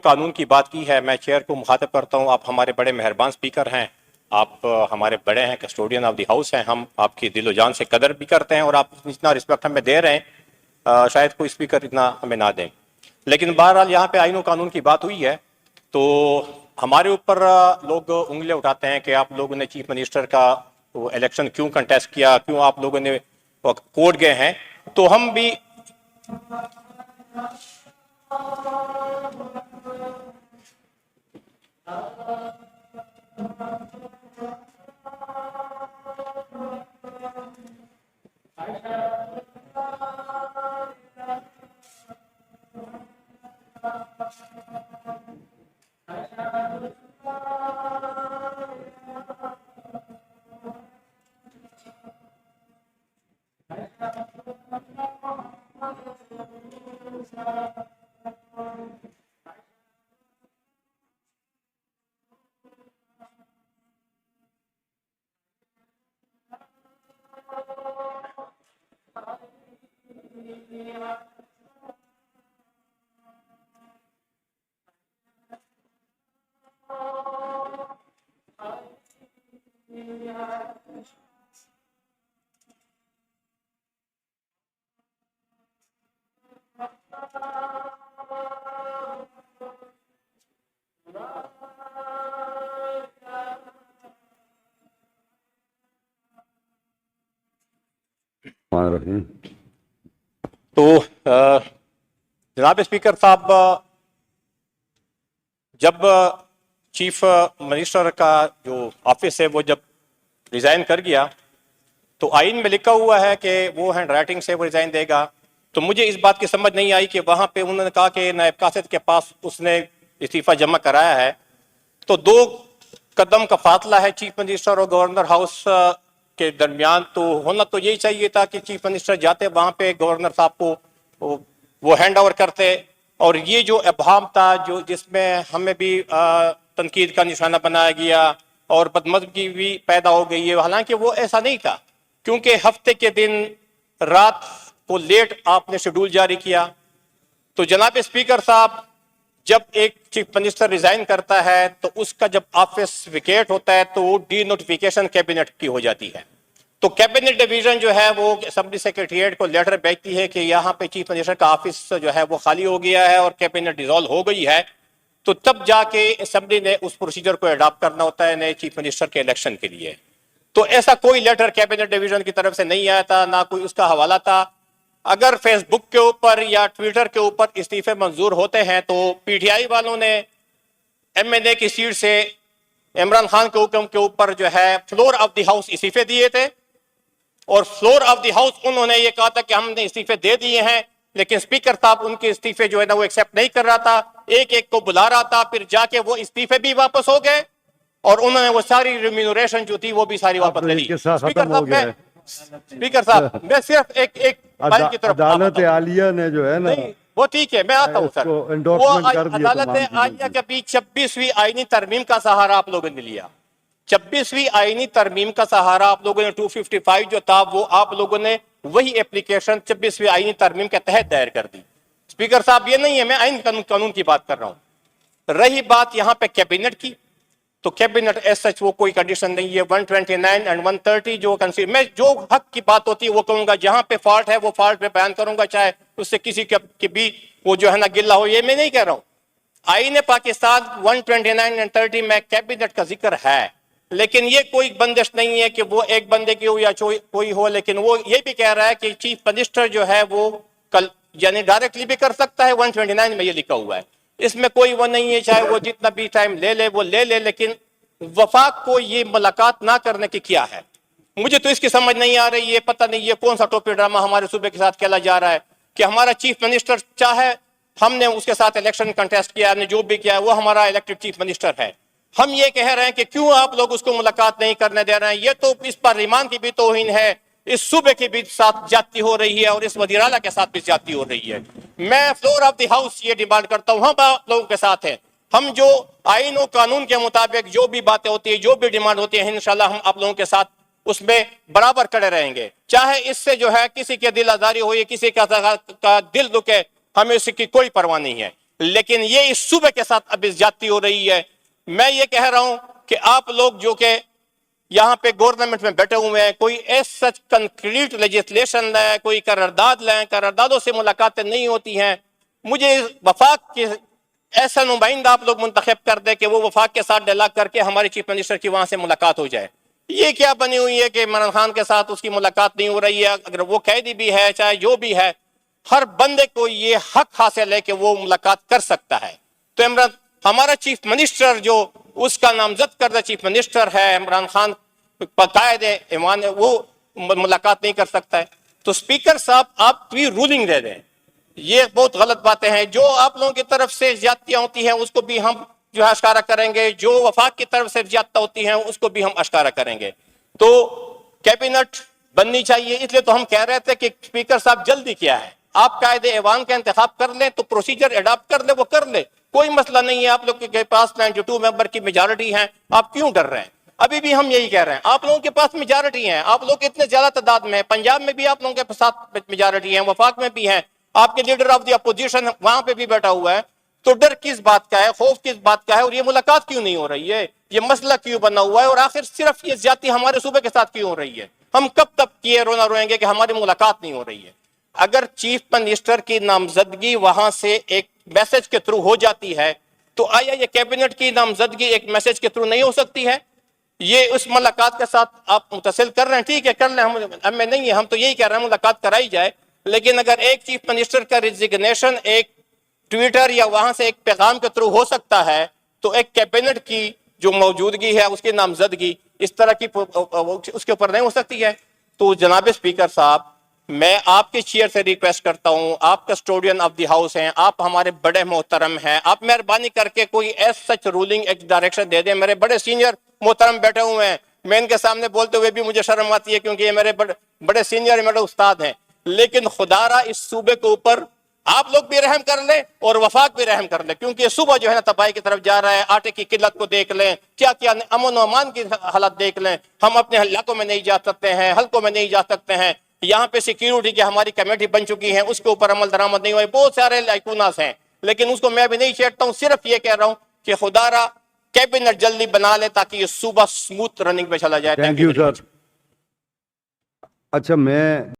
قانون کی بات کی ہے، میں چیئر کو مخاطب کرتا ہوں. آپ ہمارے بڑے مہربان سپیکر ہیں، آپ ہمارے بڑے ہیں، کسٹوڈین آف دی ہاؤس ہیں، ہم آپ کی دل و جان سے قدر بھی کرتے ہیں اور آپ اتنا رسپیکٹ ہمیں دے رہے ہیں، شاید کوئی سپیکر اتنا ہمیں نہ دیں. لیکن بہرحال یہاں پہ آئین و قانون کی بات ہوئی ہے تو ہمارے اوپر لوگ انگلیاں اٹھاتے ہیں کہ آپ لوگوں نے چیف منسٹر کا وہ الیکشن کیوں کنٹیسٹ کیا، کیوں آپ لوگوں نے کوٹ گئے ہیں. تو ہم بھی تو جناب اسپیکر صاحب، جب چیف منسٹر کا جو آفس ہے وہ جب ریزائن کر گیا تو آئین میں لکھا ہوا ہے کہ وہ ہینڈ رائٹنگ سے وہ ریزائن دے گا. تو مجھے اس بات کی سمجھ نہیں آئی کہ وہاں پہ انہوں نے کہا کہ نائب قاصد کے پاس اس نے استعفیٰ جمع کرایا ہے. تو 2 قدم کا فاصلہ ہے چیف منسٹر اور گورنر ہاؤس کے درمیان. تو ہونا تو یہی چاہیے تھا کہ چیف منسٹر جاتے وہاں پہ گورنر صاحب کو وہ ہینڈ اوور کرتے. اور یہ جو ابہام تھا جس میں ہمیں بھی تنقید کا نشانہ بنایا گیا اور بدمزگی بھی پیدا ہو گئی ہے، حالانکہ وہ ایسا نہیں تھا، کیونکہ ہفتے کے دن رات کو لیٹ آپ نے شیڈول جاری کیا. تو جناب اسپیکر صاحب، جب ایک چیف منسٹر ریزائن کرتا ہے تو اس کا جب آفس ویکیٹ ہوتا ہے تو وہ ڈی نوٹیفیکیشن کیبنٹ کی ہو جاتی ہے. تو کیبنٹ ڈویژن جو ہے وہ اسمبلی سیکریٹریٹ کو لیٹر بھیجتی ہے کہ یہاں پہ چیف منسٹر کا آفس جو ہے وہ خالی ہو گیا ہے اور کیبنٹ ڈیزالو ہو گئی ہے. تو تب جا کے اسمبلی نے اس پروسیجر کو اڈاپٹ کرنا ہوتا ہے نئے چیف منسٹر کے الیکشن کے لیے. تو ایسا کوئی لیٹر کیبنٹ ڈویژن کی طرف سے نہیں آیا تھا، نہ کوئی اس کا حوالہ تھا. اگر فیس بک کے اوپر یا ٹویٹر کے اوپر استعفے منظور ہوتے ہیں تو پی ٹی آئی والوں نے ایم این اے کی سیٹ سے عمران خان کے حکم کے اوپر جو ہے فلور آف دی ہاؤس استعفے دیے تھے، اور فلور آف دی ہاؤس انہوں نے یہ کہا تھا کہ ہم نے استعفے دے دیے ہیں. لیکن اسپیکر صاحب ان کے استعفے جو ہے نا وہ ایکسیپٹ نہیں کر رہا تھا، ایک ایک کو بلا رہا تھا. پھر جا کے وہ استعفے بھی واپس ہو گئے اور انہوں نے وہ ساری ریمینوریشن جو تھی وہ بھی ساری واپس لے لی. اسپیکر صاحب میں صرف ایک فائل کی طرف عدالت عالیہ نے جو ہے نا وہ ٹھیک ہے، میں آتا ہوں سر. وہ عدالت عالیہ کے بھی 26ویں آئینی ترمیم کا سہارا آپ لوگوں نے لیا. 26ویں آئینی ترمیم کا سہارا آپ لوگوں نے 255 جو تھا وہ آپ لوگوں نے وہی اپلیکیشن 26ویں آئینی ترمیم کے تحت دائر کر دی. اسپیکر صاحب یہ نہیں ہے، میں آئین قانون کی بات کر رہا ہوں. رہی بات یہاں پہ کیبنٹ کی، تو کیبنٹ ایس سچ وہ کوئی کنڈیشن نہیں ہے. 129 اینڈ 130 جو میں جو حق کی بات ہوتی ہے وہ کہوں گا، جہاں پہ فالٹ ہے وہ فالٹ میں بیان کروں گا، چاہے اس سے کسی کے بھی وہ جو ہے نا گلہ ہو. یہ میں نہیں کہہ رہا ہوں. آئین پاکستان 129 اینڈ 30 میں کیبنٹ کا ذکر ہے، لیکن یہ کوئی بندش نہیں ہے کہ وہ ایک بندے کی ہو یا کوئی ہو. لیکن وہ یہ بھی کہہ رہا ہے کہ چیف منسٹر جو ہے وہ کل یعنی ڈائریکٹلی بھی کر سکتا ہے. 129 میں یہ لکھا ہوا ہے، اس میں کوئی وہ نہیں ہے، چاہے وہ جتنا بھی ٹائم لے لے وہ لے لے. لیکن وفاق کو یہ ملاقات نہ کرنے کی کیا ہے؟ مجھے تو اس کی سمجھ نہیں آ رہی ہے. پتہ نہیں یہ کون سا ٹوپی ڈرامہ ہمارے صوبے کے ساتھ کھیلا جا رہا ہے کہ ہمارا چیف منسٹر چاہے ہم نے اس کے ساتھ الیکشن کنٹیسٹ کیا، ہم نے جو بھی کیا ہے، وہ ہمارا الیکٹڈ چیف منسٹر ہے. ہم یہ کہہ رہے ہیں کہ کیوں آپ لوگ اس کو ملاقات نہیں کرنے دے رہے ہیں؟ یہ تو اس پارلیمان کی بھی توہین ہے، اس صوبے کی بھی ساتھ جاتی ہو رہی ہے اور اس وزیر اعلیٰ کے ساتھ بھی جاتی ہو رہی ہے. میں فلور آف دی ہاؤس یہ ڈیمانڈ کرتا ہوں، ہم آپ لوگوں کے ساتھ ہیں. ہم جو آئین و قانون کے مطابق جو بھی باتیں ہوتی ہیں، جو بھی ڈیمانڈ ہوتی ہیں، انشاءاللہ ہم آپ لوگوں کے ساتھ اس میں برابر کڑے رہیں گے. چاہے اس سے جو ہے کسی کے دل آزاری ہوئی، کسی کا دل دکھے، ہمیں اس کی کوئی پرواہ نہیں ہے. لیکن یہ اس صوبے کے ساتھ اب زیادتی ہو رہی ہے. میں یہ کہہ رہا ہوں کہ آپ لوگ جو کہ یہاں پہ گورنمنٹ میں بیٹھے ہوئے ہیں, کوئی ایسا کنکریٹ لیجسلیشن لیں, کوئی قرارداد لیں, قراردادوں سے ملاقاتیں نہیں ہوتی ہیں. مجھے وفاق کے ایسا نمائندہ آپ لوگ منتخب کر دیں کہ وہ وفاق کے ساتھ ڈائلاگ کر کے ہمارے چیف منسٹر کی وہاں سے ملاقات ہو جائے. یہ کیا بنی ہوئی ہے کہ عمران خان کے ساتھ اس کی ملاقات نہیں ہو رہی ہے؟ اگر وہ قیدی بھی ہے, چاہے جو بھی ہے, ہر بندے کو یہ حق حاصل ہے کہ وہ ملاقات کر سکتا ہے. تو ہمارا چیف منسٹر جو اس کا نامزد کردہ چیف منسٹر ہے عمران خان قائد ایمان, وہ ملاقات نہیں کر سکتا ہے. تو اسپیکر صاحب آپ بھی رولنگ دے دیں. یہ بہت غلط باتیں ہیں. جو آپ لوگوں کی طرف سے زیادتیاں ہوتی ہیں اس کو بھی ہم جو ہے اشکارا کریں گے, جو وفاق کی طرف سے زیادتیاں ہوتی ہیں اس کو بھی ہم اشکارا کریں گے. تو کیبنٹ بننی چاہیے. اس لیے تو ہم کہہ رہے تھے کہ اسپیکر صاحب جلدی کیا ہے, آپ قائد ایوان کا انتخاب کر لیں تو پروسیجر اڈاپٹ کر لیں, وہ کر لیں, کوئی مسئلہ نہیں ہے. آپ لوگ کے پاس 92 ممبر کی میجارٹی ہیں, آپ کیوں ڈر رہے ہیں؟ ابھی بھی ہم یہی کہہ رہے ہیں, آپ لوگوں کے پاس میجارٹی ہیں, آپ لوگ اتنے زیادہ تعداد میں ہیں, پنجاب میں بھی آپ لوگوں کے ساتھ میجارٹی ہیں, وفاق میں بھی ہیں, آپ کے لیڈر آف دی اپوزیشن وہاں پہ بھی بیٹھا ہوا ہے. تو ڈر کس بات کا ہے, خوف کس بات کا ہے, اور یہ ملاقات کیوں نہیں ہو رہی ہے, یہ مسئلہ کیوں بنا ہوا ہے, اور آخر صرف یہ زیادتی ہمارے صوبے کے ساتھ کیوں ہو رہی ہے؟ ہم کب تک یہ رونا روئیں گے کہ ہماری ملاقات نہیں ہو رہی ہے؟ اگر چیف منسٹر کی نامزدگی وہاں سے ایک میسج کے تھرو ہو جاتی ہے تو آیا یہ کیبنٹ کی نامزدگی ایک میسج کے تھرو نہیں ہو سکتی ہے؟ یہ اس ملاقات کے ساتھ آپ متصل کر رہے ہیں, ٹھیک ہے کر لیں, ہمیں نہیں ہے, ہم تو یہی کہہ رہے ہیں ملاقات کرائی جائے. لیکن اگر ایک چیف منسٹر کا ریزگنیشن ایک ٹویٹر یا وہاں سے ایک پیغام کے تھرو ہو سکتا ہے, تو ایک کیبنٹ کی جو موجودگی ہے اس کی نامزدگی اس طرح کی اس کے اوپر نہیں ہو سکتی ہے. تو جناب اسپیکر صاحب, میں آپ کے چیئر سے ریکویسٹ کرتا ہوں, آپ کسٹوڈین آف دی ہاؤس ہیں, آپ ہمارے بڑے محترم ہیں, آپ مہربانی کر کے کوئی ایس سچ رولنگ ایک ڈائریکشن دے دیں. میرے بڑے سینئر محترم بیٹھے ہوئے ہیں, میں ان کے سامنے بولتے ہوئے بھی مجھے شرم آتی ہے کیونکہ یہ میرے بڑے سینئر, میرے استاد ہیں. لیکن خدا را اس صوبے کے اوپر آپ لوگ بھی رحم کر لیں اور وفاق بھی رحم کر لیں, کیونکہ یہ صوبہ جو ہے نا تباہی کی طرف جا رہا ہے. آٹے کی قلت کو دیکھ لیں, کیا کیا امن و امان کی حالت دیکھ لیں. ہم اپنے علاقوں میں نہیں جا سکتے ہیں, حلقوں میں نہیں جا سکتے ہیں. یہاں پہ سیکیورٹی کی ہماری کمیٹی بن چکی ہے, اس کے اوپر عمل درآمد نہیں ہوئے, بہت سارے لائکوناس ہیں, لیکن اس کو میں بھی نہیں چھیڑتا ہوں. صرف یہ کہہ رہا ہوں کہ خدا را کیبنٹ جلدی بنا لے تاکہ یہ صوبہ سموتھ رننگ پہ چلا جائے. Thank you sir. اچھا, میں